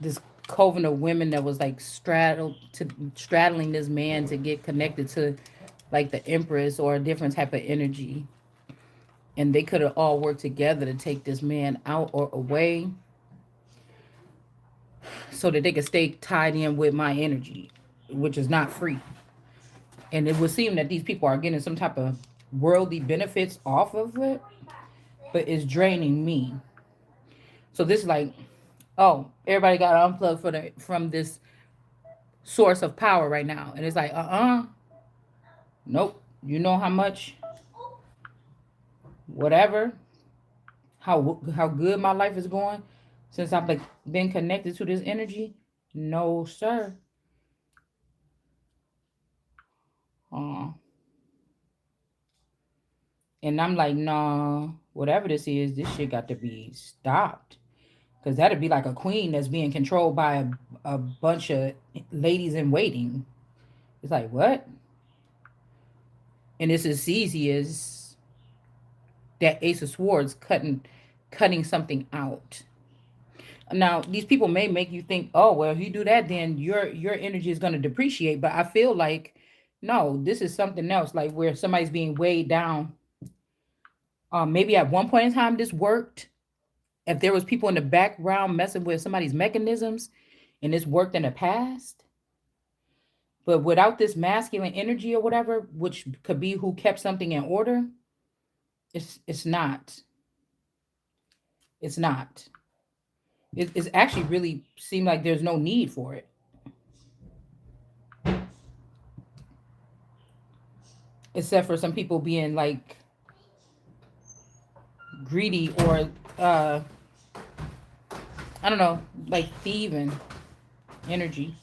this coven of women that was like straddling this man to get connected to like the Empress or a different type of energy, and they could have all worked together to take this man out or away so that they could stay tied in with my energy, which is not free. And it would seem that these people are getting some type of worldly benefits off of it, but it's draining me. So this is like, oh, everybody got unplugged from this source of power right now, and it's like, nope. You know how much, whatever, how good my life is going since I've been connected to this energy. No, sir. Uh, and I'm like, nah. Whatever this shit got to be stopped. Because that'd be like a queen that's being controlled by a bunch of ladies in waiting. It's like, what? And it's as easy as that Ace of Swords cutting something out. Now, these people may make you think, oh, well, if you do that, then your energy is going to depreciate. But I feel like, no, this is something else, like where somebody's being weighed down. Maybe at one point in time, this worked. If there was people in the background messing with somebody's mechanisms, and this worked in the past, but without this masculine energy or whatever, which could be who kept something in order, it's not. It's not. It's actually really seemed like there's no need for it, except for some people being like greedy or uh I don't know, like thieving energy.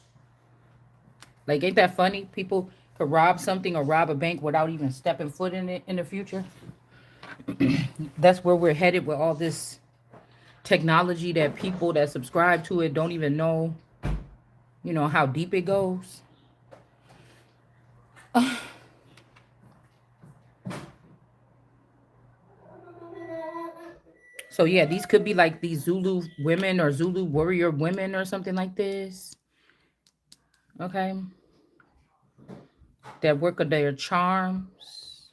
Like, ain't that funny? People could rob something or rob a bank without even stepping foot in it in the future. That's where we're headed with all this technology that people that subscribe to it don't even know, how deep it goes. So yeah, these could be like these Zulu women or Zulu warrior women or something like this. Okay. That work of their charms.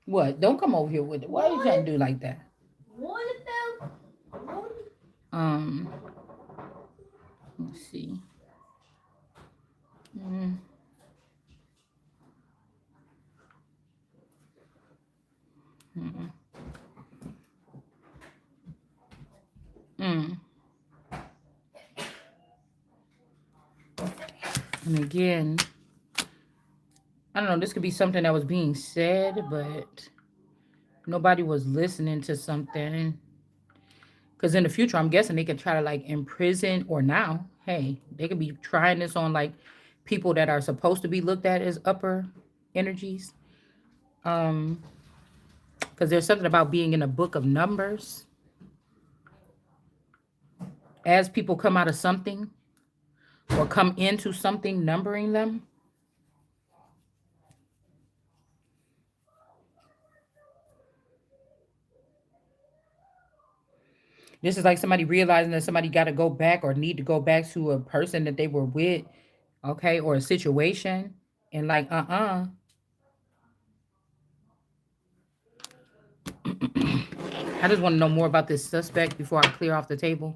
What? Don't come over here with it. Why are you trying to do like that? Um, let's see. Mm, mm, mm. And again, I don't know, this could be something that was being said, but nobody was listening to something. Because in the future, I'm guessing they could try to like imprison, or now, hey, they could be trying this on like people that are supposed to be looked at as upper energies. Um, because there's something about being in a book of numbers. As people come out of something or come into something, numbering them. This is like somebody realizing that somebody got to go back or need to go back to a person that they were with, okay, or a situation, and like, I just want to know more about this suspect before I clear off the table.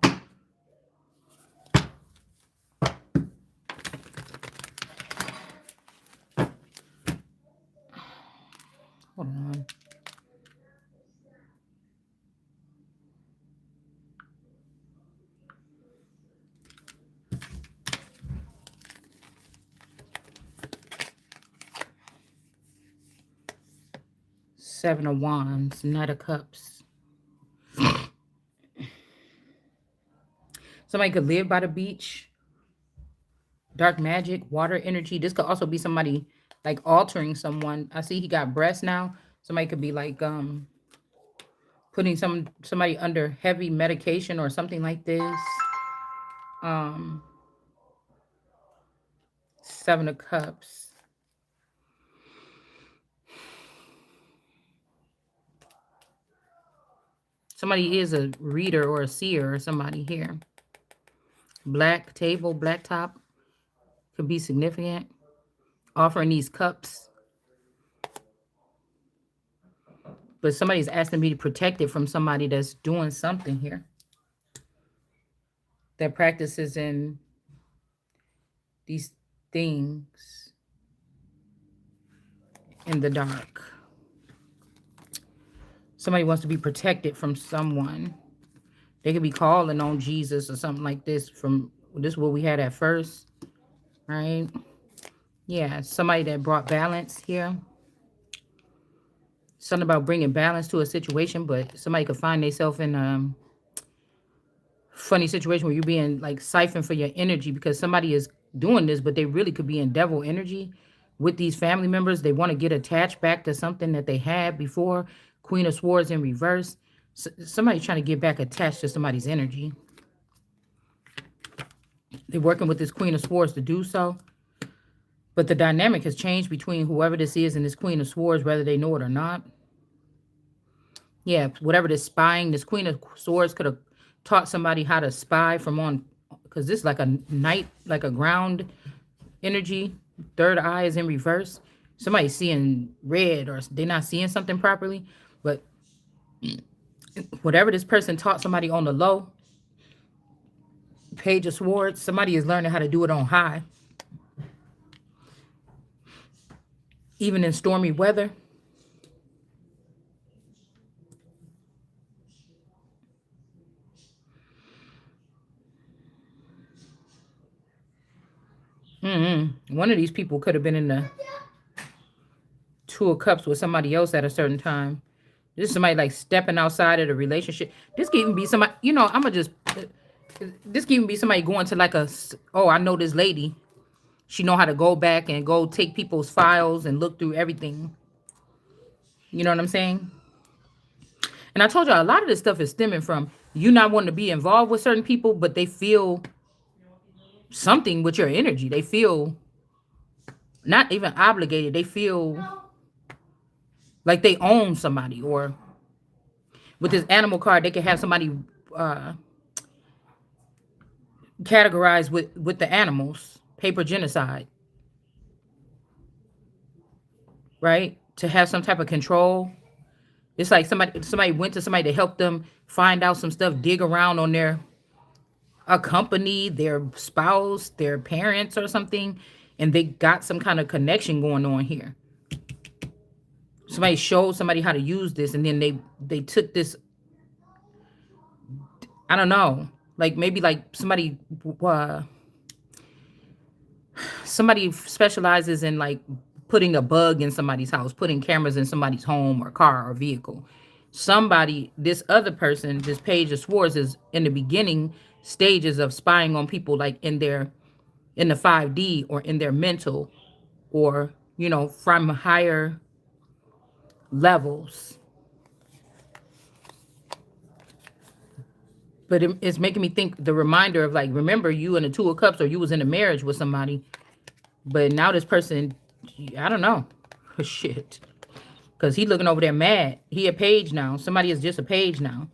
Hold on. 7 of Wands, Knight of Cups. Somebody could live by the beach, dark magic, water energy. This could also be somebody like altering someone. I see he got breasts now. Somebody could be like putting somebody under heavy medication or something like this. Um 7 of Cups. Somebody is a reader or a seer or somebody here. Black table, black top could be significant. Offering these cups. But somebody's asking me to protect it from somebody that's doing something here. That practices in these things in the dark. Somebody wants to be protected from someone. They could be calling on Jesus or something like this. From this is what we had at first, right? Yeah, somebody that brought balance here. Something about bringing balance to a situation, but somebody could find themselves in a funny situation where you're being like siphoned for your energy because somebody is doing this, but they really could be in devil energy with these family members. They want to get attached back to something that they had before. Queen of Swords in reverse. Somebody's trying to get back attached to somebody's energy. They're working with this Queen of Swords to do so. But the dynamic has changed between whoever this is and this Queen of Swords, whether they know it or not. Yeah, whatever this spying, this Queen of Swords could have taught somebody how to spy from on, because this is like a night, like a ground energy. Third eye is in reverse. Somebody's seeing red or they're not seeing something properly. But whatever this person taught somebody on the low, Page of Swords, somebody is learning how to do it on high. Even in stormy weather. One of these people could have been in the Two of Cups with somebody else at a certain time. This is somebody like stepping outside of the relationship. This could even be somebody, I'm going to just, this could even be somebody going to like oh, I know this lady. She know how to go back and go take people's files and look through everything. You know what I'm saying? And I told you a lot of this stuff is stemming from you not wanting to be involved with certain people, but they feel something with your energy. They feel not even obligated. They feel like they own somebody. Or with this animal card, they can have somebody categorized with the animals. Paper genocide. Right? To have some type of control. It's like somebody went to somebody to help them find out some stuff, dig around on their a company, their spouse, their parents or something, and they got some kind of connection going on here. Somebody showed somebody how to use this, and then they took this, I don't know, like maybe like somebody specializes in like putting a bug in somebody's house, putting cameras in somebody's home or car or vehicle. Somebody, this other person, this Page of Swords is in the beginning stages of spying on people, like in the 5D or in their mental, or from higher levels. But it's making me think, the reminder of like, remember you in the Two of Cups, or you was in a marriage with somebody, but now this person, I don't know. Shit. Because he looking over there mad. He a page now. Somebody is just a page now.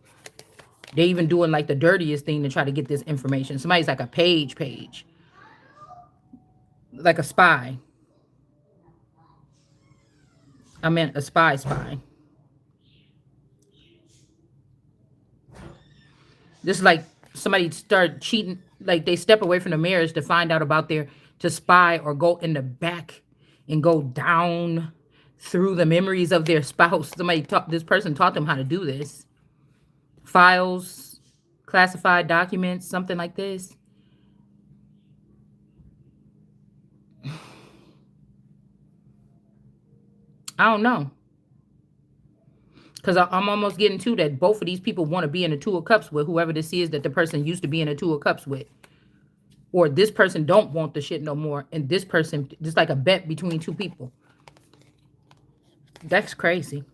They even doing like the dirtiest thing to try to get this information. Somebody's like a page. Like a spy. I meant a spy. This is like somebody start cheating, like they step away from the marriage to find out about to spy or go in the back and go down through the memories of their spouse. This person taught them how to do this. Files, classified documents, something like this. I don't know. Because I'm almost getting to that both of these people want to be in a Two of Cups with whoever this is that the person used to be in a Two of Cups with. Or this person don't want the shit no more. And this person, just like a bet between two people. That's crazy.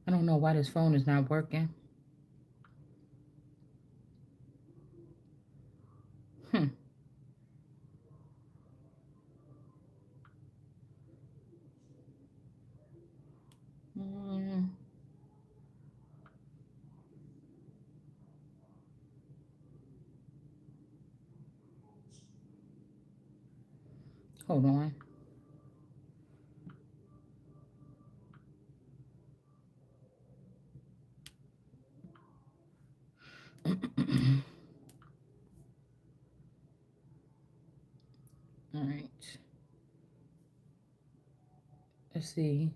I don't know why this phone is not working. Hmm. Hold on. All right. Let's see.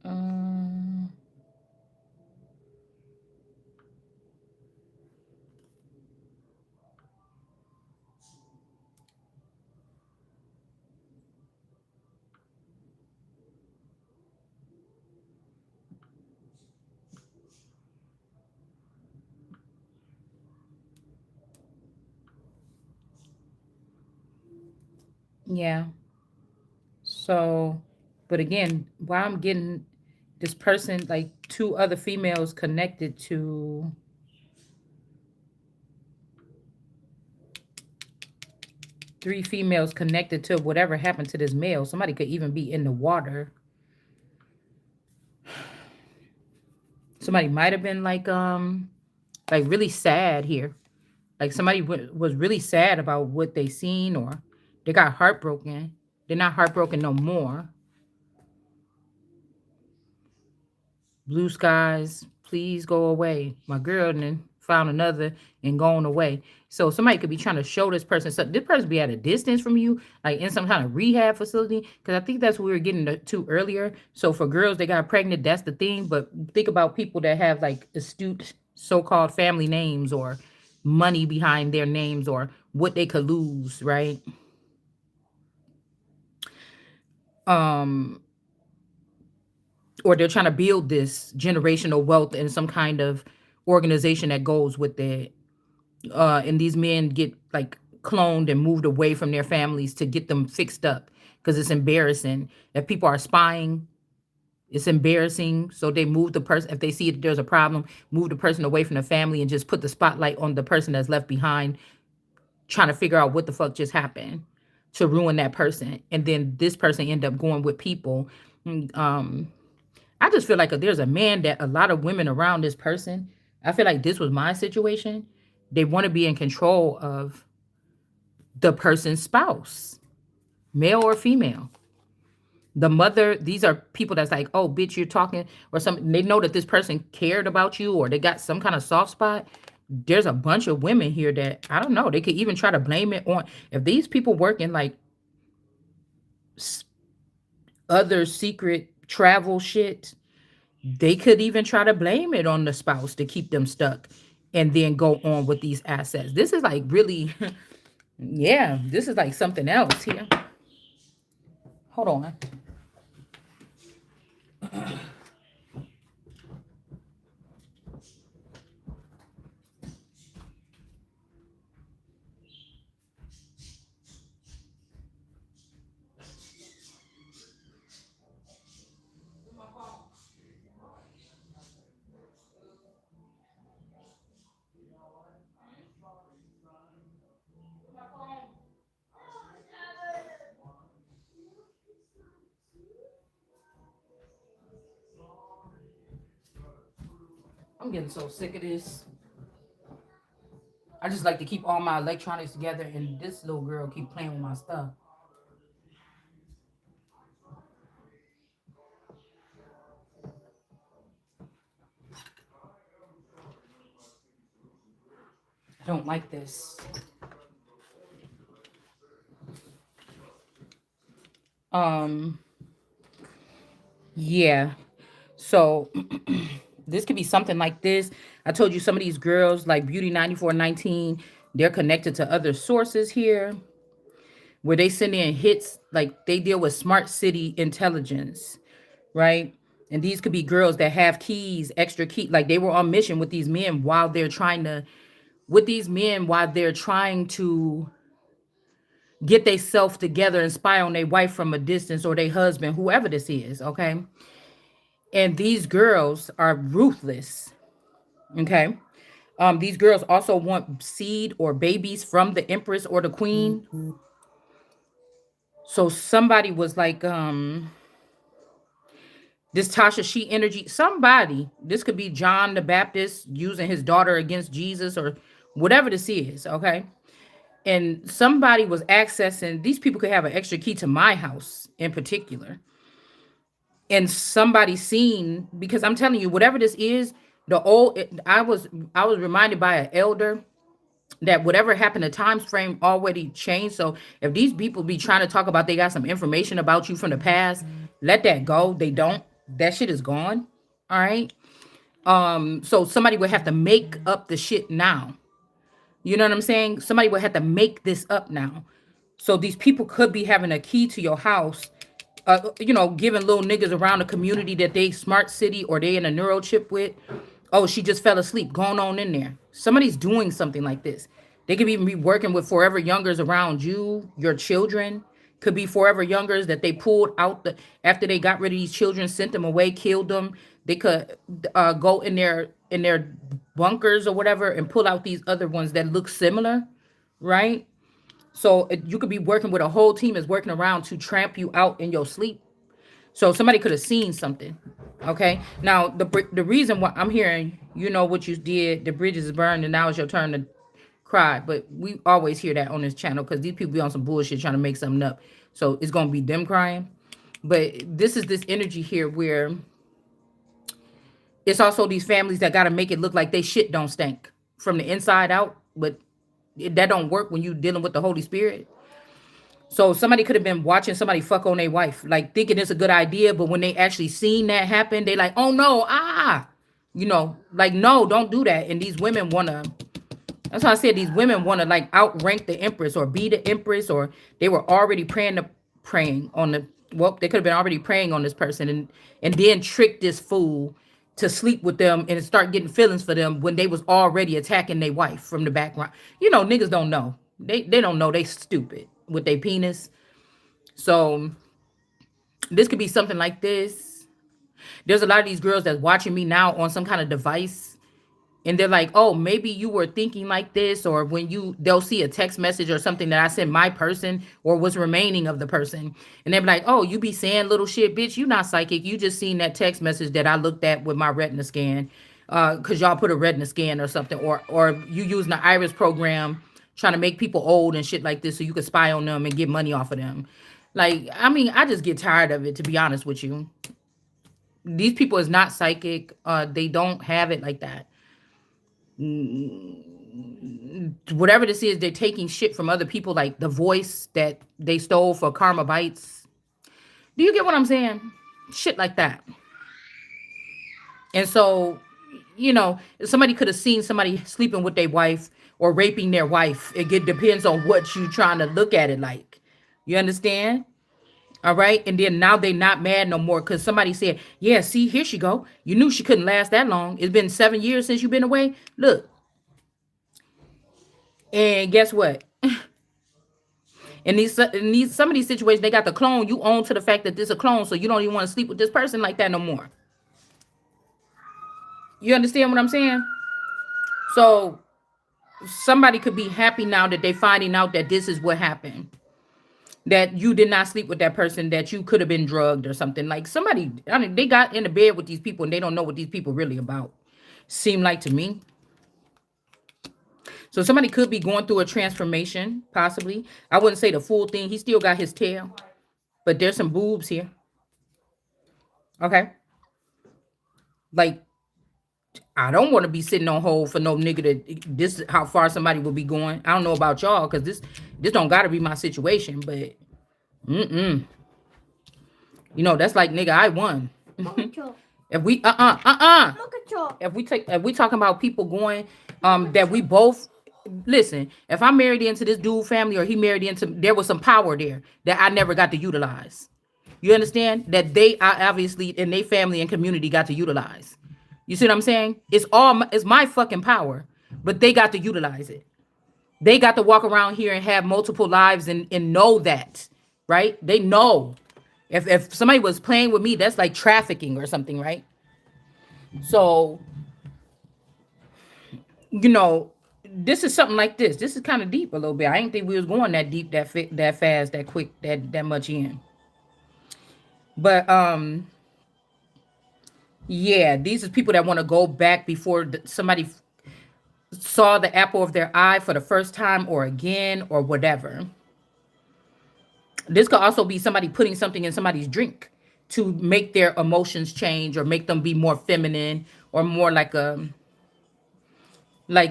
Um. Yeah. So, but again, why I'm getting this person, like two other females connected to three females connected to whatever happened to this male. Somebody could even be in the water. Somebody might have been like really sad here. Like somebody was really sad about what they seen, or they got heartbroken. They're not heartbroken no more. Blue skies, please go away. My girl and then found another and gone away. So somebody could be trying to show this person. So this person be at a distance from you, like in some kind of rehab facility. Because I think that's what we were getting to earlier. So for girls, they got pregnant. That's the thing. But think about people that have like astute so-called family names or money behind their names or what they could lose, right? Um, or they're trying to build this generational wealth in some kind of organization that goes with it. And these men get like cloned and moved away from their families to get them fixed up because it's embarrassing. If people are spying, it's embarrassing. So they move the person, if they see that there's a problem, move the person away from the family and just put the spotlight on the person that's left behind, trying to figure out what the fuck just happened to ruin that person. And then this person end up going with people. Um, I just feel like there's a man that a lot of women around this person, I feel like this was my situation. They want to be in control of the person's spouse, male or female. The mother, these are people that's like, oh, bitch, you're talking, or something. They know that this person cared about you or they got some kind of soft spot. There's a bunch of women here that I don't know. They could even try to blame it on if these people work in like other secret travel shit. They could even try to blame it on the spouse to keep them stuck and then go on with these assets. This is like really, yeah, this is like something else here. Hold on. I'm getting so sick of this. I just like to keep all my electronics together, and this little girl keep playing with my stuff. I don't like this. Um, yeah. So this could be something like this. I told you some of these girls, like Beauty 9419, they're connected to other sources here where they send in hits, like they deal with smart city intelligence, right? And these could be girls that have keys, extra key, like they were on mission with these men while they're trying to, with these men while they're trying to get they self together and spy on their wife from a distance or their husband, whoever this is, okay? And these girls are ruthless, okay? These girls also want seed or babies from the empress or the queen. So somebody was like, this Tasha She energy, somebody, this could be John the Baptist using his daughter against Jesus or whatever this is, okay? And somebody was accessing, these people could have an extra key to my house in particular. And somebody seen, because I'm telling you, whatever this is, the old, I was reminded by an elder that whatever happened, the time frame already changed. So if these people be trying to talk about they got some information about you from the past, let that go. They don't. That shit is gone. All right. So somebody would have to make up the shit now. You know what I'm saying? Somebody would have to make this up now. So these people could be having a key to your house, giving little niggas around the community that they smart city or they in a neurochip with. Oh, she just fell asleep. Going on in there. Somebody's doing something like this. They could even be working with forever youngers around you, your children. Could be forever youngers that they pulled out after they got rid of these children, sent them away, killed them. They could go in their bunkers or whatever and pull out these other ones that look similar, right? So you could be working with a whole team is working around to tramp you out in your sleep. So somebody could have seen something. Okay. Now the reason why I'm hearing, you know what you did, the bridges is burned, and now it's your turn to cry. But we always hear that on this channel because these people be on some bullshit trying to make something up. So it's gonna be them crying. But this is this energy here where it's also these families that gotta make it look like they shit don't stink from the inside out, but that don't work when you dealing with the Holy Spirit. So somebody could have been watching somebody fuck on their wife, like thinking it's a good idea, but when they actually seen that happen, they like, oh no, like no, don't do that. And these women wanna. That's why I said these women wanna like outrank the Empress or be the Empress, or they were already praying on the. Well, they could have been already praying on this person, and then trick this fool to sleep with them and start getting feelings for them when they was already attacking their wife from the background. Niggas don't know. They don't know. They stupid with their penis. So this could be something like this. There's a lot of these girls that's watching me now on some kind of device, and they're like, oh, maybe you were thinking like this, or they'll see a text message or something that I sent my person or was remaining of the person, and they're like, oh, you be saying little shit, bitch, you not psychic, you just seen that text message that I looked at with my retina scan, because y'all put a retina scan or something, or you using the iris program trying to make people old and shit like this so you can spy on them and get money off of them. Like, I mean, I just get tired of it, to be honest with you. These people is not psychic. They don't have it like that. Whatever this is, they're taking shit from other people, like the voice that they stole for Karma Bites. Do you get what I'm saying? Shit like that. And so, somebody could have seen somebody sleeping with their wife or raping their wife. It depends on what you trying to look at it like. You understand? All right. And then now they not mad no more because somebody said, yeah, see, here she go. You knew she couldn't last that long. It's been 7 years since you've been away. Look. And guess what? In these some of these situations, they got the clone. You own to the fact that this is a clone, so you don't even want to sleep with this person like that no more. You understand what I'm saying? So somebody could be happy now that they finding out that this is what happened. That you did not sleep with that person, that you could have been drugged or something. Like somebody, I mean, they got in the bed with these people and they don't know what these people really about. Seem like to me. So somebody could be going through a transformation, possibly. I wouldn't say the full thing. He still got his tail, but there's some boobs here. Okay. Like, I don't want to be sitting on hold for no nigga that this is how far somebody will be going. I don't know about y'all, because this don't gotta be my situation, but that's like, nigga, I won. If we if we talking about people going that we both listen, if I married into this dude family or he married into, there was some power there that I never got to utilize. You understand? That they are obviously in their family and community got to utilize. You see what I'm saying? It's my fucking power, but they got to utilize it. They got to walk around here and have multiple lives and know that, right? They know. If somebody was playing with me, that's like trafficking or something, right? So, this is something like this. This is kind of deep a little bit. I didn't think we was going that deep, that fast, that quick, that much in. But yeah, these are people that want to go back before somebody saw the apple of their eye for the first time or again or whatever. This could also be somebody putting something in somebody's drink to make their emotions change or make them be more feminine or more like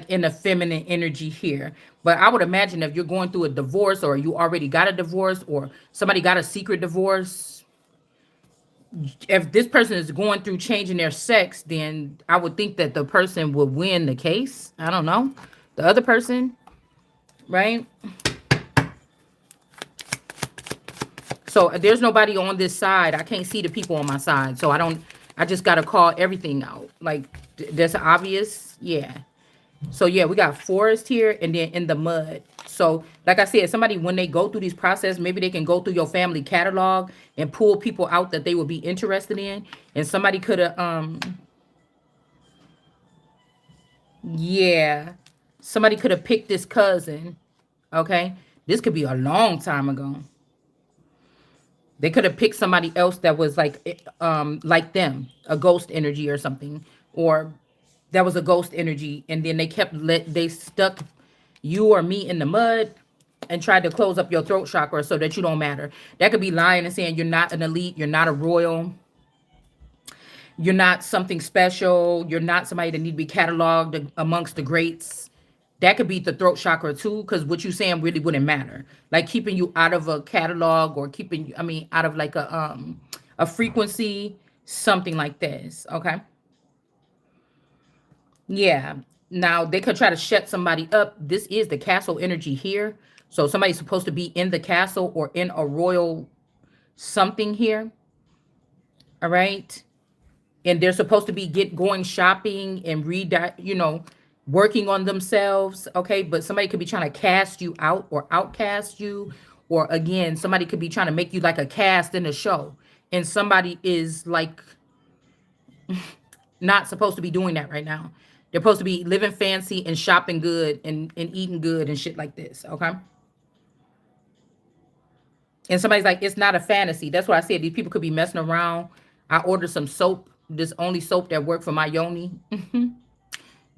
in a feminine energy here. But I would imagine if you're going through a divorce or you already got a divorce or somebody got a secret divorce, if this person is going through changing their sex, then I would think that the person would win the case. I don't know. The other person, right? So there's nobody on this side. I can't see the people on my side. So I just got to call everything out. Like that's obvious. Yeah. So yeah, we got forest here and then in the mud. So like I said, somebody when they go through these process, maybe they can go through your family catalog and pull people out that they would be interested in. And somebody could have yeah. Somebody could have picked this cousin. Okay. This could be a long time ago. They could have picked somebody else that was like them, a ghost energy or something, or that was a ghost energy, and then they stuck you or me in the mud and tried to close up your throat chakra so that you don't matter. That could be lying and saying you're not an elite, you're not a royal, you're not something special, you're not somebody that need to be cataloged amongst the greats. That could be the throat chakra too, because what you saying really wouldn't matter. Like keeping you out of a catalog or out of like a frequency, something like this. Okay. Yeah. Now they could try to shut somebody up. This is the castle energy here. So somebody's supposed to be in the castle or in a royal something here. All right. And they're supposed to be going shopping and working on themselves. Okay. But somebody could be trying to cast you out or outcast you. Or again, somebody could be trying to make you like a cast in a show. And somebody is like not supposed to be doing that right now. They're supposed to be living fancy and shopping good and eating good and shit like this. Okay. And somebody's like, it's not a fantasy. That's what I said. These people could be messing around. I ordered some soap. This only soap that worked for my yoni.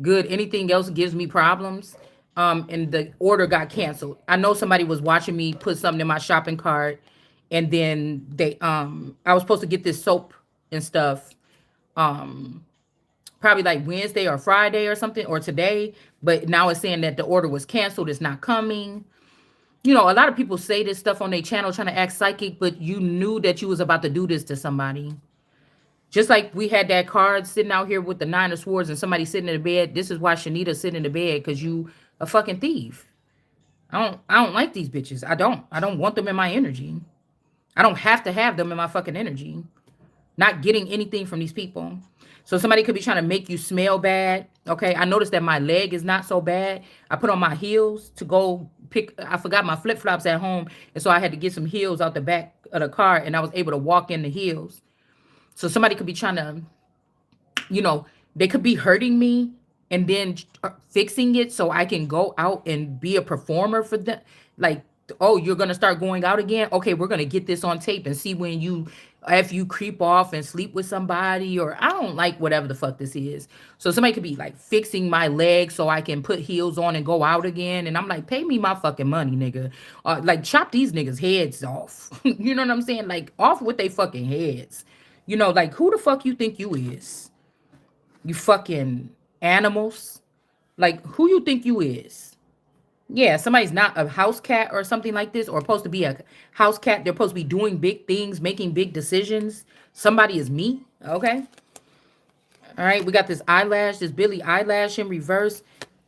Good. Anything else gives me problems. And the order got canceled. I know somebody was watching me put something in my shopping cart, and then I was supposed to get this soap and stuff. Probably like Wednesday or Friday or something, or today. But now it's saying that the order was canceled. It's not coming. A lot of people say this stuff on their channel trying to act psychic, but you knew that you was about to do this to somebody. Just like we had that card sitting out here with the Nine of Swords and somebody sitting in the bed. This is why Shanita's sitting in the bed, because you a fucking thief. I don't like these bitches. I don't want them in my energy. I don't have to have them in my fucking energy. Not getting anything from these people. So somebody could be trying to make you smell bad. Okay. I noticed that my leg is not so bad. I put on my heels to go I forgot my flip flops at home. And so I had to get some heels out the back of the car and I was able to walk in the heels. So somebody could be trying to, they could be hurting me and then fixing it so I can go out and be a performer for them. Like, oh, you're going to start going out again? Okay, we're going to get this on tape and see if you creep off and sleep with somebody, or I don't like whatever the fuck this is. So somebody could be like fixing my legs so I can put heels on and go out again. And I'm like, pay me my fucking money, nigga. Like chop these niggas heads off. You know what I'm saying? Like off with they fucking heads. Like who the fuck you think you is? You fucking animals. Like who you think you is? Yeah, somebody's not a house cat or something like this, or supposed to be a house cat. They're supposed to be doing big things, making big decisions. Somebody is me. Okay. All right. We got this eyelash, this Billy eyelash in reverse.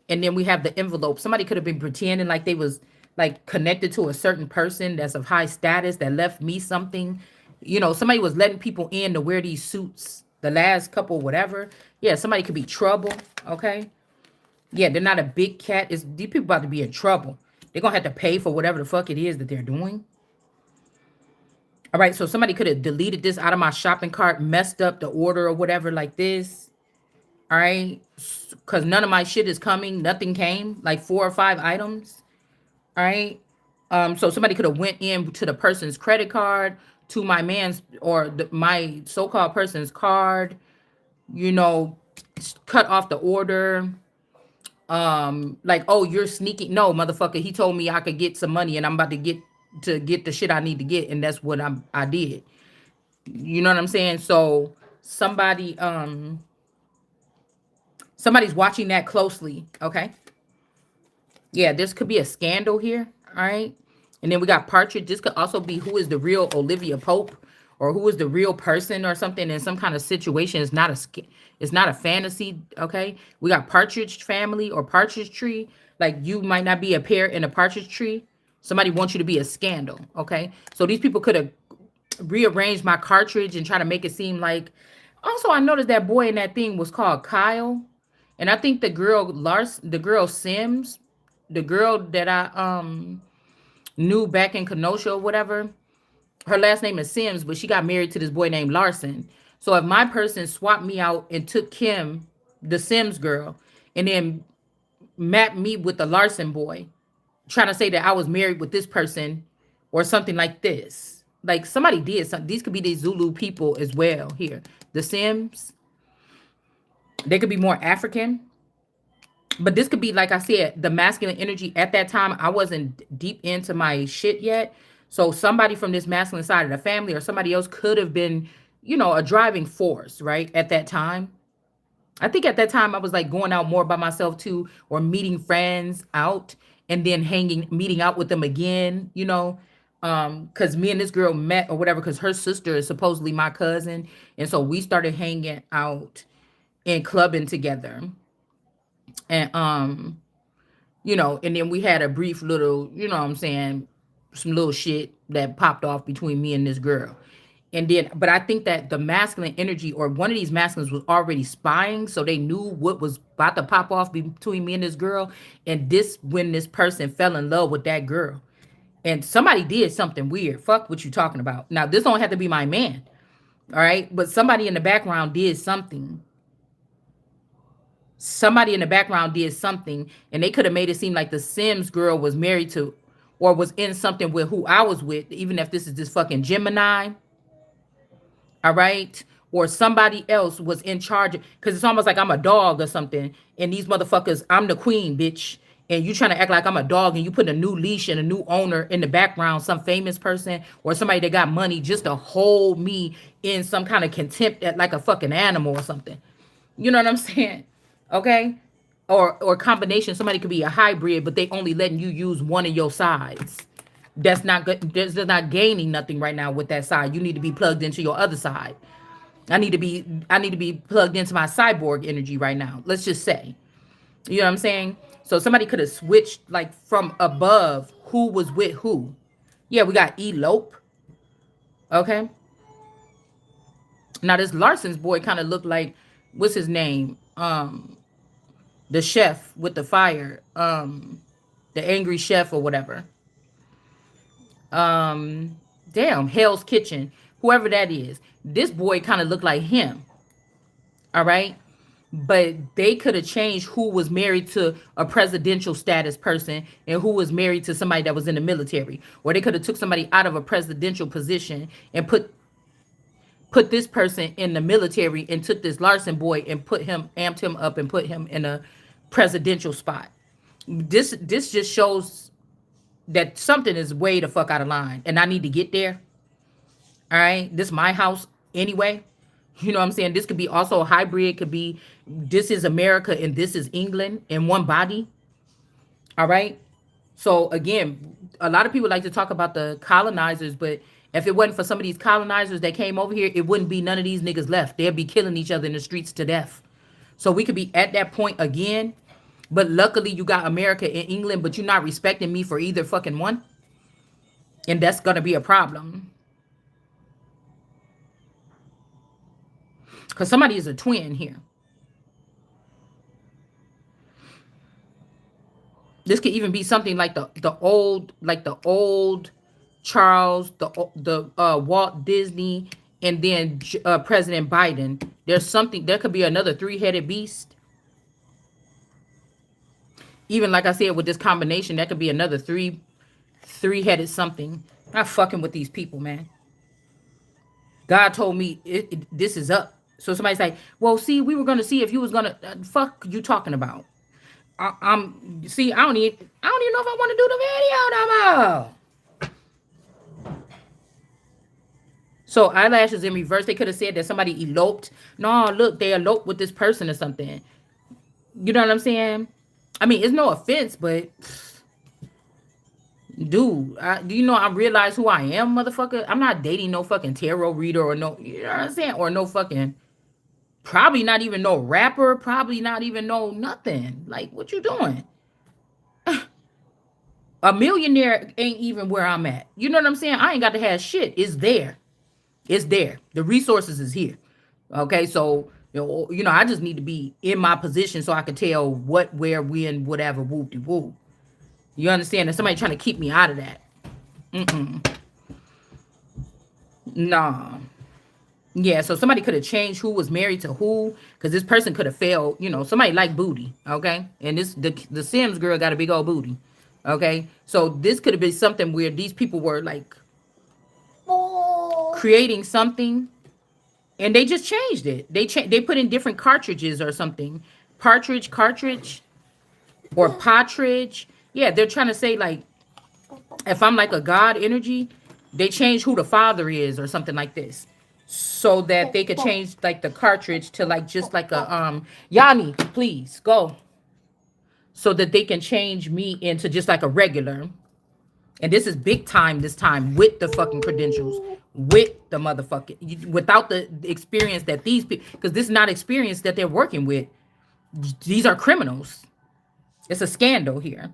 And then we have the envelope. Somebody could have been pretending like they was like connected to a certain person that's of high status that left me something. Somebody was letting people in to wear these suits, the last couple, whatever. Yeah, somebody could be trouble. Okay. Yeah, they're not a big cat. These people about to be in trouble. They're going to have to pay for whatever the fuck it is that they're doing. All right, so somebody could have deleted this out of my shopping cart, messed up the order or whatever like this. All right, because none of my shit is coming. Nothing came. Like 4 or 5 items. All right. So somebody could have went in to the person's credit card, to my man's or my so-called person's card. You know, cut off the order. Like, oh, you're sneaking. No, motherfucker. He told me I could get some money, and I'm about to get the shit I need to get, and that's what I did. You know what I'm saying? So somebody's watching that closely. Okay. Yeah, this could be a scandal here. All right. And then we got Partridge. This could also be who is the real Olivia Pope, or who is the real person or something in some kind of situation. It's not a fantasy. Okay. We got Partridge family or Partridge tree. Like, you might not be a pair in a partridge tree. Somebody wants you to be a scandal. Okay. So these people could have rearranged my cartridge and try to make it seem like. Also, I noticed that boy in that thing was called Kyle. And I think the girl Sims, the girl that I knew back in Kenosha or whatever, her last name is Sims, but she got married to this boy named Larson. So if my person swapped me out and took Kim, the Sims girl, and then mapped me with the Larson boy, trying to say that I was married with this person or something like this. Like, somebody did something. These could be these Zulu people as well here. The Sims, they could be more African. But this could be, like I said, the masculine energy at that time. I wasn't deep into my shit yet. So somebody from this masculine side of the family or somebody else could have been, a driving force, right? At that time. I think at that time I was like going out more by myself too, or meeting friends out and then meeting out with them again, because me and this girl met or whatever, because her sister is supposedly my cousin. And so we started hanging out and clubbing together. And and then we had a brief little, what I'm saying, some little shit that popped off between me and this girl. And then, but I think that the masculine energy or one of these masculines was already spying. So they knew what was about to pop off between me and this girl. And when this person fell in love with that girl. And somebody did something weird. Fuck what you talking about. Now, this don't have to be my man. All right. But somebody in the background did something. Somebody in the background did something, and they could have made it seem like the Sims girl was married to or was in something with who I was with, even if this is this fucking Gemini, all right? Or somebody else was in charge, because it's almost like I'm a dog or something, and these motherfuckers, I'm the queen, bitch, and you trying to act like I'm a dog, and you put a new leash and a new owner in the background, some famous person or somebody that got money just to hold me in some kind of contempt at like a fucking animal or something. You know what I'm saying? Okay? Or combination. Somebody could be a hybrid, but they only letting you use one of your sides. That's not good. That's not gaining nothing right now with that side. You need to be plugged into your other side. I need to be plugged into my cyborg energy right now. Let's just say. You know what I'm saying? So somebody could have switched like from above who was with who. Yeah, we got elope. Okay. Now this Larson's boy kind of looked like, what's his name? The chef with the fire. The angry chef or whatever. Damn, Hell's Kitchen. Whoever that is. This boy kind of looked like him. All right. But they could have changed who was married to a presidential status person and who was married to somebody that was in the military. Or they could have took somebody out of a presidential position and put this person in the military and took this Larson boy and amped him up and put him in a presidential spot. This just shows that something is way the fuck out of line and I need to get there. All right. This is my house anyway. You know what I'm saying? This could be also a hybrid. Could be this is America and this is England in one body. All right. So again, a lot of people like to talk about the colonizers, but if it wasn't for some of these colonizers that came over here, it wouldn't be none of these niggas left. They'd be killing each other in the streets to death. So we could be at that point again. But luckily you got America and England, but you're not respecting me for either fucking one. And that's gonna be a problem. Because somebody is a twin here. This could even be something like the old Charles, the Walt Disney and then President Biden. There's something, there could be another three-headed beast. Even like I said, with this combination, that could be another three-headed something. Not fucking with these people, man. God told me this is up. So somebody's like, well, see, we were gonna see if you was gonna fuck you talking about. I'm see, I don't even know if I want to do the video no more. So eyelashes in reverse. They could have said that somebody eloped. No, look, they eloped with this person or something. You know what I'm saying? I mean, it's no offense, but dude, do you know I realize who I am, motherfucker? I'm not dating no fucking tarot reader or no, you know what I'm saying? Or no fucking, probably not even no rapper, probably not even no nothing. Like, what you doing? A millionaire ain't even where I'm at. You know what I'm saying? I ain't got to have shit. It's there. It's there. The resources is here. Okay, so I just need to be in my position so I can tell what, where, when, whatever, whoop de whoop. You understand? That somebody trying to keep me out of that. Nah. Yeah, so somebody could have changed who was married to who, because this person could have failed. Somebody like booty, okay? And the Sims girl got a big old booty, okay? So this could have been something where these people were like creating something, and they just changed it. They put in different cartridges or something, cartridge, or partridge. Yeah, they're trying to say like, if I'm like a god energy, they change who the father is or something like this, so that they could change like the cartridge to like just like a Yanni, please go, so that they can change me into just like a regular. And this is big time this time, with the fucking credentials, with the motherfucking, without the experience that these people, because this is not experience that they're working with. These are criminals. It's a scandal here.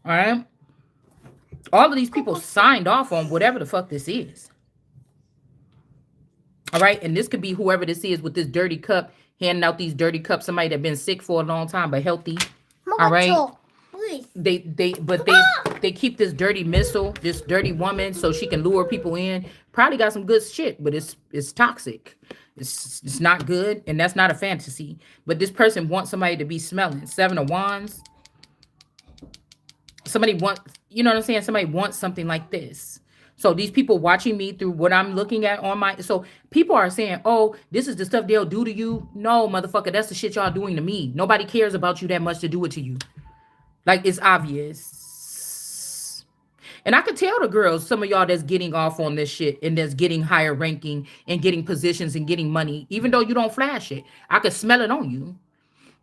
All right. All of these people signed off on whatever the fuck this is. All right. And this could be whoever this is with this dirty cup, handing out these dirty cups. Somebody that been sick for a long time, but healthy. All right. They keep this dirty missile, this dirty woman, so she can lure people in. Probably got some good shit, but it's toxic. It's not good, and that's not a fantasy. But this person wants somebody to be smelling. Seven of Wands. Somebody wants, you know what I'm saying? Somebody wants something like this. So these people watching me through what I'm looking at on my, so people are saying, oh, this is the stuff they'll do to you. No, motherfucker, that's the shit y'all doing to me. Nobody cares about you that much to do it to you. Like, it's obvious. And I could tell the girls, some of y'all that's getting off on this shit and that's getting higher ranking and getting positions and getting money, even though you don't flash it, I could smell it on you.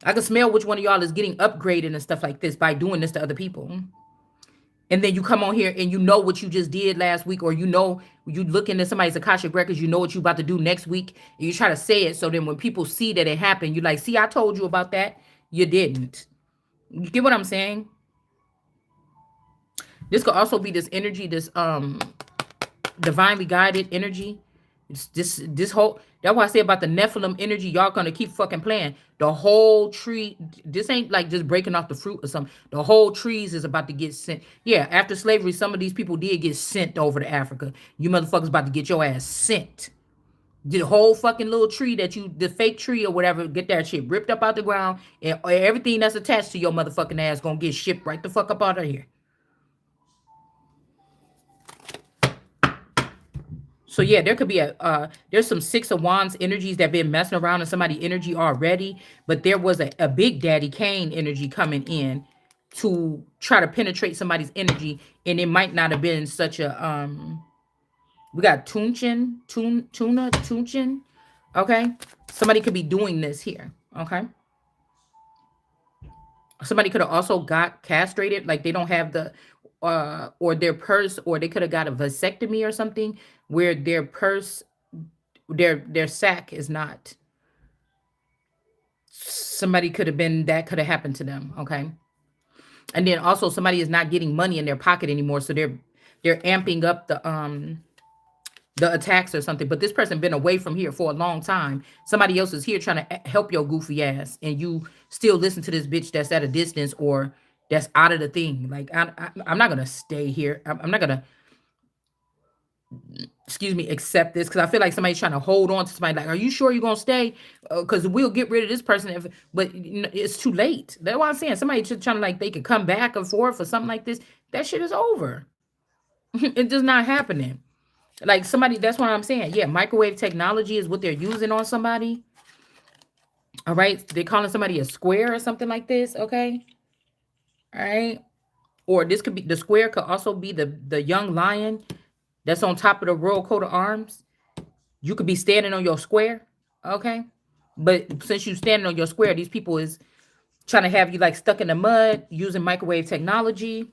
I could smell which one of y'all is getting upgraded and stuff like this by doing this to other people. And then you come on here and you know what you just did last week, or you look into somebody's Akashic records, you know what you about to do next week, and you try to say it, so then when people see that it happened, you're like, see, I told you about that. You didn't. You get what I'm saying? This could also be this energy, this divinely guided energy. It's this whole, that's why I say about the Nephilim energy, y'all gonna keep fucking playing. The whole tree, this ain't like just breaking off the fruit or something. The whole trees is about to get sent. Yeah, after slavery, some of these people did get sent over to Africa. You motherfuckers about to get your ass sent. The whole fucking little tree that you, the fake tree or whatever, get that shit ripped up out the ground, and everything that's attached to your motherfucking ass gonna get shipped right the fuck up out of here. So yeah, there could be there's some Six of Wands energies that been messing around in somebody's energy already, but there was a Big Daddy Kane energy coming in to try to penetrate somebody's energy, and it might not have been such a we got Tunchin. Okay. Somebody could be doing this here. Okay. Somebody could have also got castrated, like they don't have the or their purse, or they could have got a vasectomy or something, where their purse, their sac is not. Somebody could have been, that could have happened to them. Okay. And then also somebody is not getting money in their pocket anymore, so they're amping up the attacks or something. But this person been away from here for a long time. Somebody else is here trying to help your goofy ass, and you still listen to this bitch that's at a distance or that's out of the thing. Like, I'm not gonna stay here. I'm not gonna. excuse me, accept this, because I feel like somebody's trying to hold on to somebody. Like, are you sure you're gonna stay? Because we'll get rid of this person, but it's too late. That's what I'm saying. Somebody just trying to, like, they could come back and forth or something like this. That shit is over. It does not happening. Like somebody, that's what I'm saying. Yeah, microwave technology is what they're using on somebody. All right, they're calling somebody a square or something like this. Okay, all right. Or this could be, the square could also be the young lion that's on top of the royal coat of arms. You could be standing on your square, okay? But since you standing on your square, these people is trying to have you like stuck in the mud using microwave technology.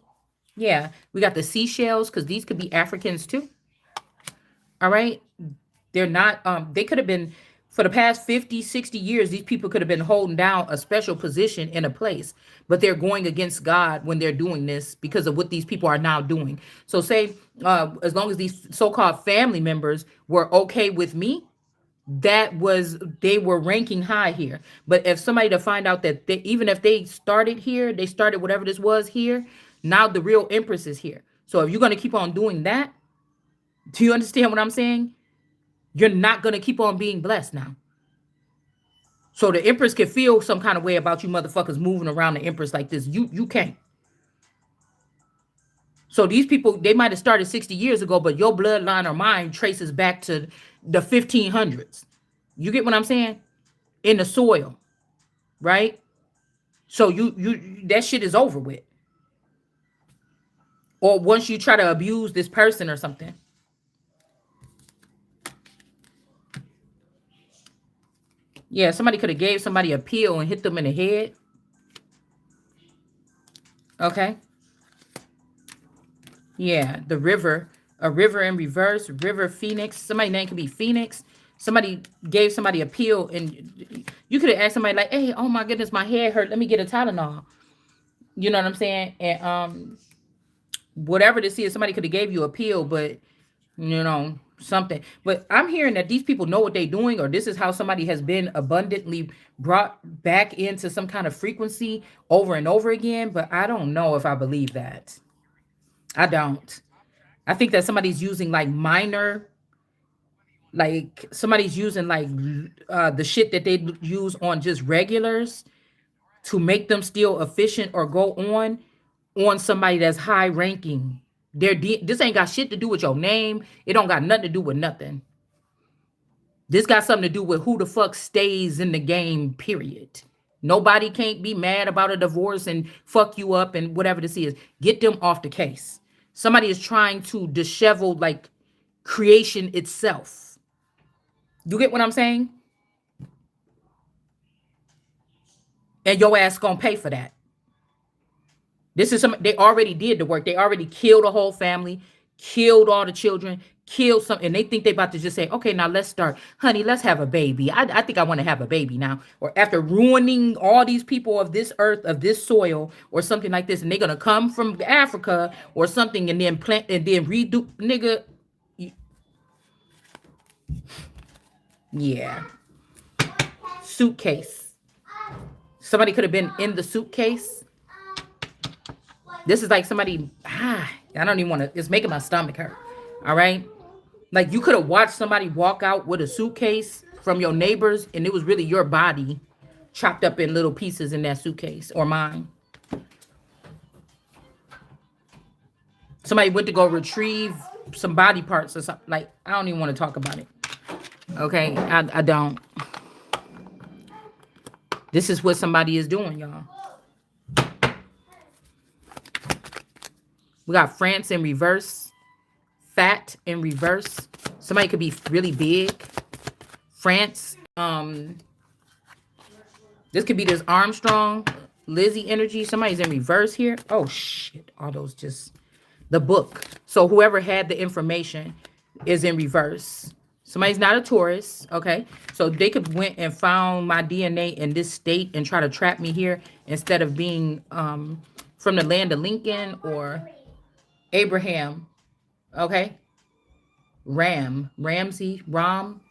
Yeah, we got the seashells because these could be Africans too. All right, they're not. They could have been, for the past 50, 60 years. These people could have been holding down a special position in a place, but they're going against God when they're doing this because of what these people are now doing. So say, as long as these so-called family members were okay with me, that was, they were ranking high here. But if somebody to find out that they, even if they started here, they started whatever this was here, now the real empress is here. So if you're going to keep on doing that, do you understand what I'm saying? You're not going to keep on being blessed now. So the empress can feel some kind of way about you motherfuckers moving around the empress like this. You can't. So these people, they might have started 60 years ago, but your bloodline or mine traces back to the 1500s. You get what I'm saying? In the soil, right? So you that shit is over with. Or once you try to abuse this person or something. Yeah, somebody could have gave somebody a pill and hit them in the head. Okay. Yeah, the river, a river in reverse, River Phoenix. Somebody name could be Phoenix. Somebody gave somebody a pill, and you could have asked somebody like, "Hey, oh my goodness, my head hurt. Let me get a Tylenol." You know what I'm saying? And whatever this is, somebody could have gave you a pill, but something. But I'm hearing that these people know what they're doing, or this is how somebody has been abundantly brought back into some kind of frequency over and over again. But I don't know if I believe that. I don't. I think that somebody's using like minor, like somebody's using like the shit that they use on just regulars to make them still efficient or go on somebody that's high ranking. This ain't got shit to do with your name. It don't got nothing to do with nothing. This got something to do with who the fuck stays in the game, period. Nobody can't be mad about a divorce and fuck you up and whatever this is. Get them off the case. Somebody is trying to dishevel like creation itself. You get what I'm saying? And your ass gonna pay for that. This is some, they already did the work. They already killed a whole family, killed all the children, killed some, and they think they about to just say, okay, now let's start. Honey, let's have a baby. I think I want to have a baby now. Or after ruining all these people of this earth, of this soil, or something like this, and they're gonna come from Africa or something and then plant and then redo, nigga. Yeah. Suitcase. Somebody could have been in the suitcase. This is like somebody, I don't even want to, it's making my stomach hurt. All right. Like you could have watched somebody walk out with a suitcase from your neighbors and it was really your body chopped up in little pieces in that suitcase, or mine. Somebody went to go retrieve some body parts or something. Like, I don't even want to talk about it. Okay. I don't. This is what somebody is doing, y'all. We got France in reverse. Fat in reverse. Somebody could be really big. France. This could be this Armstrong, Lizzie energy. Somebody's in reverse here. Oh shit. All those just the book. So whoever had the information is in reverse. Somebody's not a Taurus. Okay. So they could went and found my DNA in this state and try to trap me here instead of being from the land of Lincoln or Abraham. Okay. Ramsey, Ram.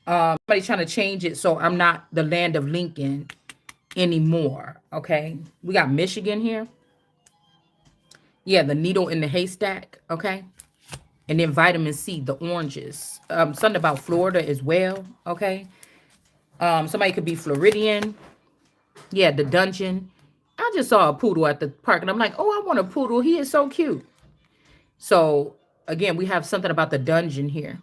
Somebody's trying to change it so I'm not the land of Lincoln anymore. Okay. We got Michigan here. Yeah, the needle in the haystack. Okay. And then vitamin C, the oranges. Something about Florida as well. Okay. Somebody could be Floridian. Yeah, the dungeon. I just saw a poodle at the park and I'm like, oh, I want a poodle. He is so cute. So again, we have something about the dungeon here.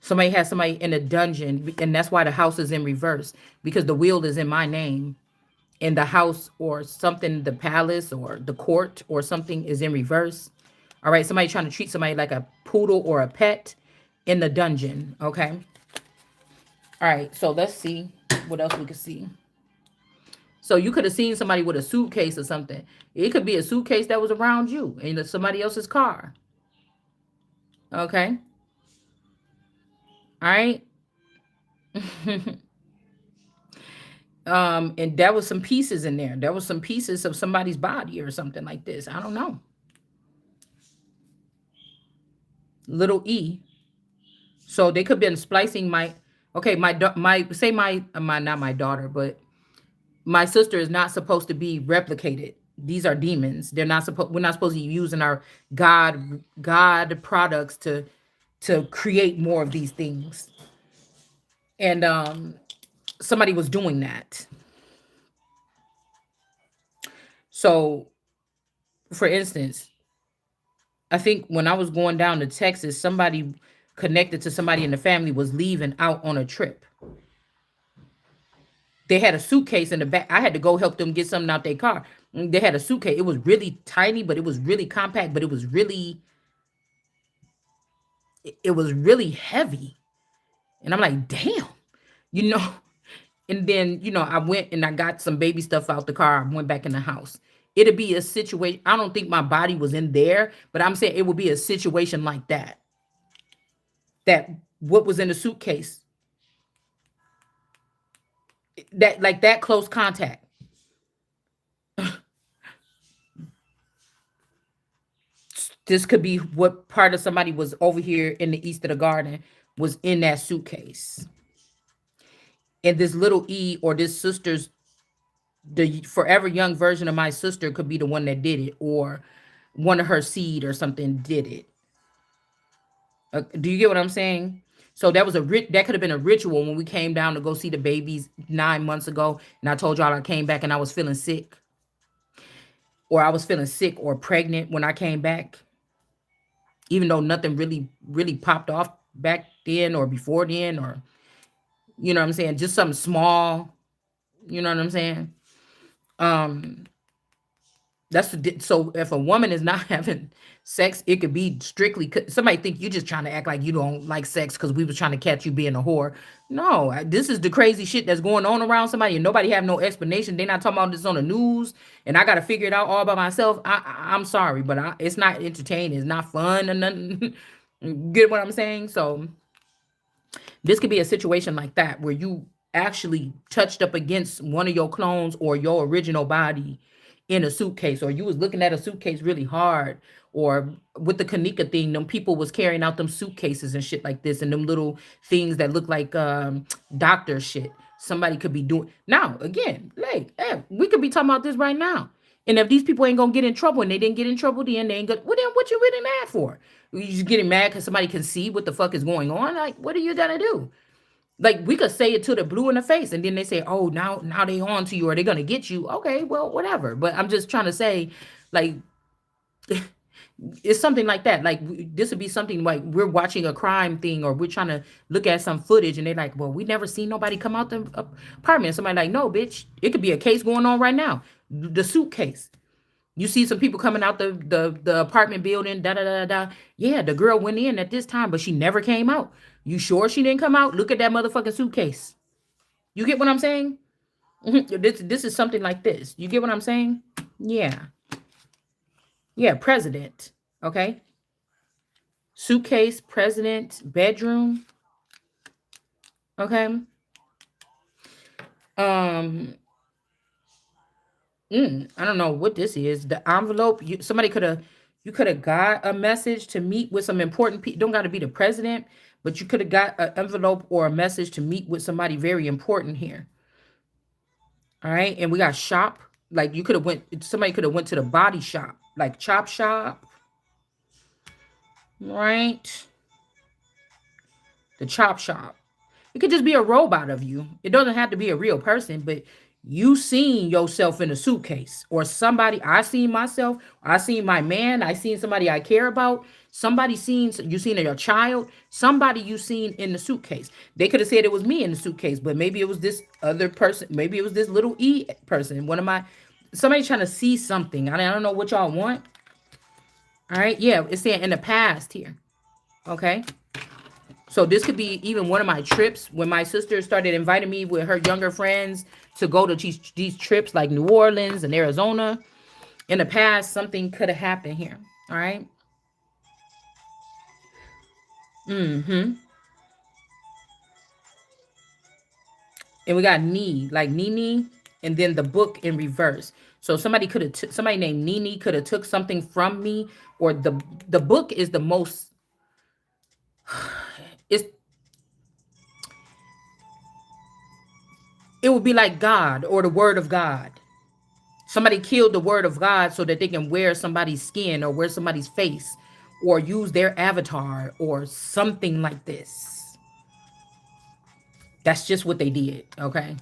Somebody has somebody in a dungeon, and that's why the house is in reverse, because the wheel is in my name, and the house or something, the palace or the court or something is in reverse. All right, somebody trying to treat somebody like a poodle or a pet in the dungeon. Okay. All right, so let's see what else we could see. So you could have seen somebody with a suitcase or something. It could be a suitcase that was around you in somebody else's car. Okay. All right. And there was some pieces in there. There was some pieces of somebody's body or something like this. I don't know. Little E. So they could have been splicing my. Okay, my say my not my daughter, but my sister is not supposed to be replicated. These are demons. They're not supposed. We're not supposed to be using our God products to create more of these things. And somebody was doing that. So, for instance, I think when I was going down to Texas, somebody connected to somebody in the family was leaving out on a trip. They had a suitcase in the back. I had to go help them get something out their car. They had a suitcase. It was really tiny, but it was really compact, but it was really heavy. And I'm like, damn, you know. And then, I went and I got some baby stuff out the car. I went back in the house. It'd be a situation. I don't think my body was in there, but I'm saying it would be a situation like that. That what was in the suitcase, that like that close contact. This could be what part of somebody was over here in the east of the garden was in that suitcase. And this little E or this sister's, the forever young version of my sister could be the one that did it, or one of her seed or something did it. Do you get what I'm saying? So that was that could have been a ritual when we came down to go see the babies 9 months ago, and I told y'all I came back and I was feeling sick, or I was feeling sick or pregnant when I came back, even though nothing really popped off back then or before then, or you know what I'm saying, just something small. You know what I'm saying? Um, so if a woman is not having sex, it could be strictly somebody think you just trying to act like you don't like sex because we was trying to catch you being a whore. No, this is the crazy shit that's going on around somebody and nobody have no explanation. They're not talking about this on the news and I got to figure it out all by myself. I'm sorry, but it's not entertaining. It's not fun or nothing. Get what I'm saying? So this could be a situation like that where you actually touched up against one of your clones or your original body in a suitcase, or you was looking at a suitcase really hard, or with the Kanika thing, them people was carrying out them suitcases and shit like this, and them little things that look like doctor shit. Somebody could be doing now again. Like, hey, we could be talking about this right now. And if these people ain't gonna get in trouble and they didn't get in trouble, then they ain't good. Well, then what you really mad for? You just getting mad because somebody can see what the fuck is going on? Like, what are you gonna do? Like, we could say it to the blue in the face, and then they say, "Oh, now they on to you, or they're gonna get you." Okay, well, whatever. But I'm just trying to say, like, it's something like that. Like, this would be something like we're watching a crime thing, or we're trying to look at some footage, and they're like, "Well, we never seen nobody come out the apartment." Somebody like, "No, bitch, it could be a case going on right now." The suitcase. You see some people coming out the apartment building, da da da da. Yeah, the girl went in at this time, but she never came out. You sure she didn't come out? Look at that motherfucking suitcase. You get what I'm saying? This is something like this. You get what I'm saying? Yeah. Yeah, president. Okay. Suitcase, president, bedroom. Okay. Um, I don't know what this is. The envelope. Somebody could have. You could have got a message to meet with some important people. Don't got to be the president, but you could have got an envelope or a message to meet with somebody very important here. All right, and we got shop. Like, you could have went. Somebody could have went to the body shop, like chop shop. right? The chop shop. It could just be a robot of you. It doesn't have to be a real person, but you seen yourself in a suitcase or somebody. I seen myself. I seen my man. I seen somebody I care about. Somebody seen you seen your child. Somebody you seen in the suitcase. They could have said it was me in the suitcase, but maybe it was this other person. Maybe it was this little E person. One of my somebody trying to see something. I don't know what y'all want. All right, yeah, it's saying in the past here. Okay. So this could be even one of my trips when my sister started inviting me with her younger friends to go to these trips like New Orleans and Arizona. In the past, something could have happened here. All right. Mm-hmm. And we got Knee, like Nini, and then the book in reverse. So somebody could have somebody named Nini could have took something from me, or the book is the most. It's it would be like God or the Word of God. Somebody killed the Word of God so that they can wear somebody's skin or wear somebody's face or use their avatar or something like this. That's just what they did, okay?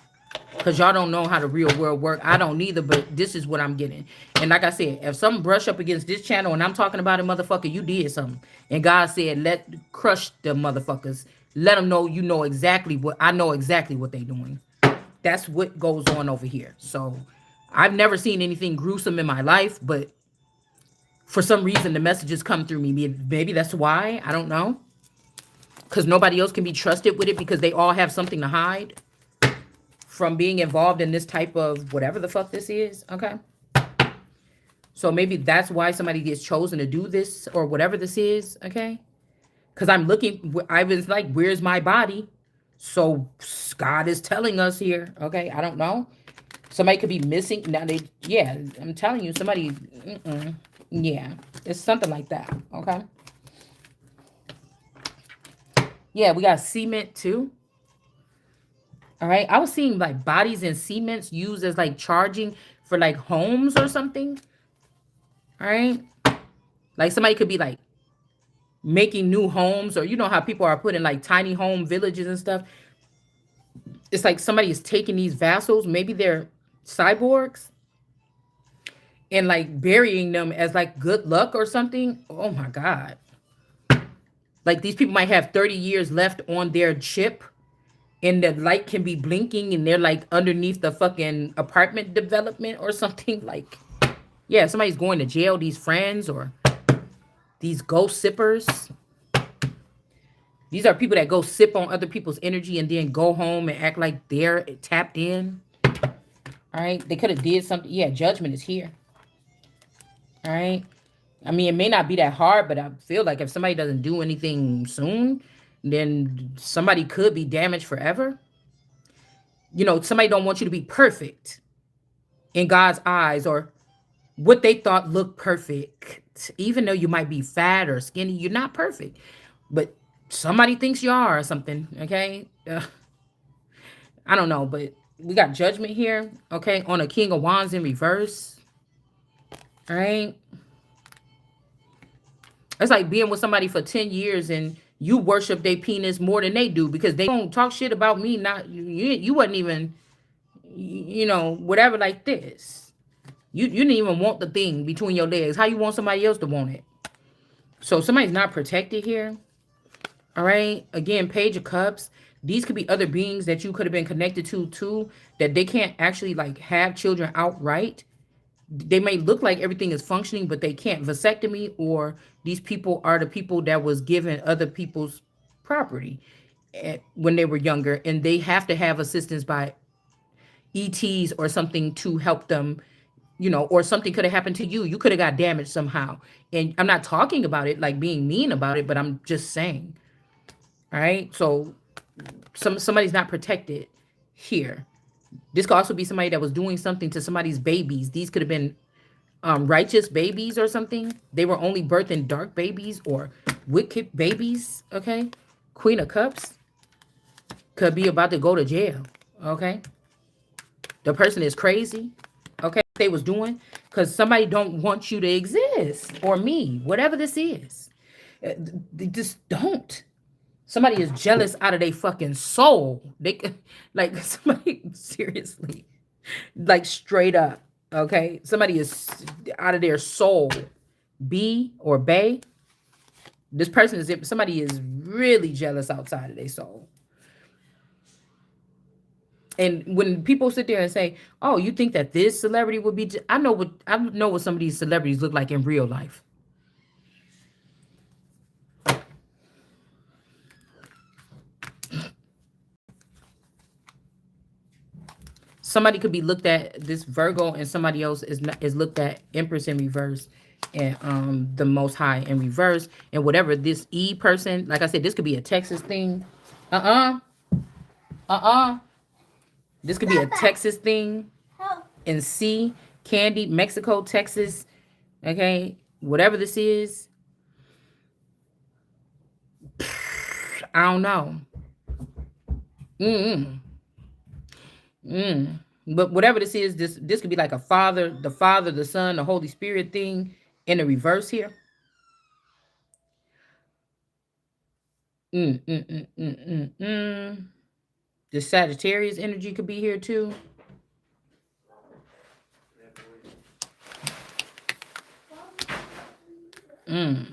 Because y'all don't know how the real world work. I don't either, but this is what I'm getting. And like I said, if some brush up against this channel and I'm talking about it, motherfucker, you did something. And God said, let crush the motherfuckers. Let them know you know exactly what I know exactly what they doing. That's what goes on over here. So I've never seen anything gruesome in my life, but for some reason the messages come through me. Maybe that's why. I don't know. Because nobody else can be trusted with it because they all have something to hide from being involved in this type of whatever the fuck this is. Okay. So maybe that's why somebody gets chosen to do this or whatever this is. Okay. Because I'm looking, I was like, where's my body? So God is telling us here. Okay. I don't know. Somebody could be missing. Now they, yeah, I'm telling you, somebody, yeah, it's something like that. Okay. Yeah, we got cement too. All right. I was seeing like bodies and cements used as like charging for like homes or something. All right. Like somebody could be like making new homes, or you know how people are putting like tiny home villages and stuff. It's like somebody is taking these vassals, maybe they're cyborgs, and like burying them as like good luck or something. Oh my God. Like these people might have 30 years left on their chip and the light can be blinking and they're like underneath the fucking apartment development or something. Like, yeah, somebody's going to jail, these friends or these ghost sippers. These are people that go sip on other people's energy and then go home and act like they're tapped in. All right. They could have did something. Yeah, judgment is here. All right. I mean, it may not be that hard, but I feel like if somebody doesn't do anything soon, then somebody could be damaged forever. You know, somebody don't want you to be perfect in God's eyes or what they thought looked perfect. Even though you might be fat or skinny, you're not perfect. But somebody thinks you are or something, okay? I don't know, but we got judgment here, okay? On a King of Wands in reverse, all right? It's like being with somebody for 10 years and you worship their penis more than they do because they don't talk shit about me. Not you wasn't even, you know, whatever like this. You didn't even want the thing between your legs. How you want somebody else to want it? So somebody's not protected here. All right. Again, Page of Cups. These could be other beings that you could have been connected to too, that they can't actually like have children outright. They may look like everything is functioning, but they can't. Vasectomy, or these people are the people that was given other people's property when they were younger, and they have to have assistance by ETs or something to help them, you know, or something could have happened to you. You could have got damaged somehow. And I'm not talking about it like being mean about it, but I'm just saying. All right. So somebody's not protected here. This could also be somebody that was doing something to somebody's babies. These could have been righteous babies or something. They were only birthing dark babies or wicked babies. Okay. Queen of Cups could be about to go to jail. Okay. The person is crazy. Okay. They was doing because somebody don't want you to exist, or me, whatever this is. They just don't. Somebody is jealous out of their fucking soul. They like somebody seriously, like straight up. Okay, somebody is out of their soul. B or Bay. This person is somebody is really jealous outside of their soul. And when people sit there and say, "Oh, you think that this celebrity would be," I know what some of these celebrities look like in real life. Somebody could be looked at this Virgo, and somebody else is looked at Empress in reverse, and the Most High in reverse, and whatever this E person. Like I said, this could be a Texas thing. Uh This could be a Texas thing. And C, Candy, Mexico, Texas. Okay, whatever this is, I don't know. Mm. But whatever this is, this could be like a father, the son, the Holy Spirit thing in the reverse here. Mm, mm, mm, mm, mm, mm. The Sagittarius energy could be here too. Mm.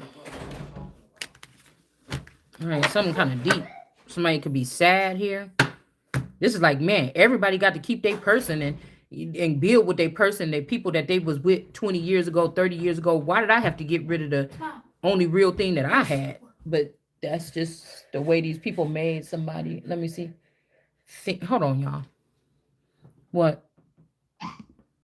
All right, something kind of deep. Somebody could be sad here. This is like, man, everybody got to keep their person and build with their person, their people that they was with 20 years ago, 30 years ago. Why did I have to get rid of the only real thing that I had? But that's just the way these people made somebody. Let me see. Hold on, y'all. What?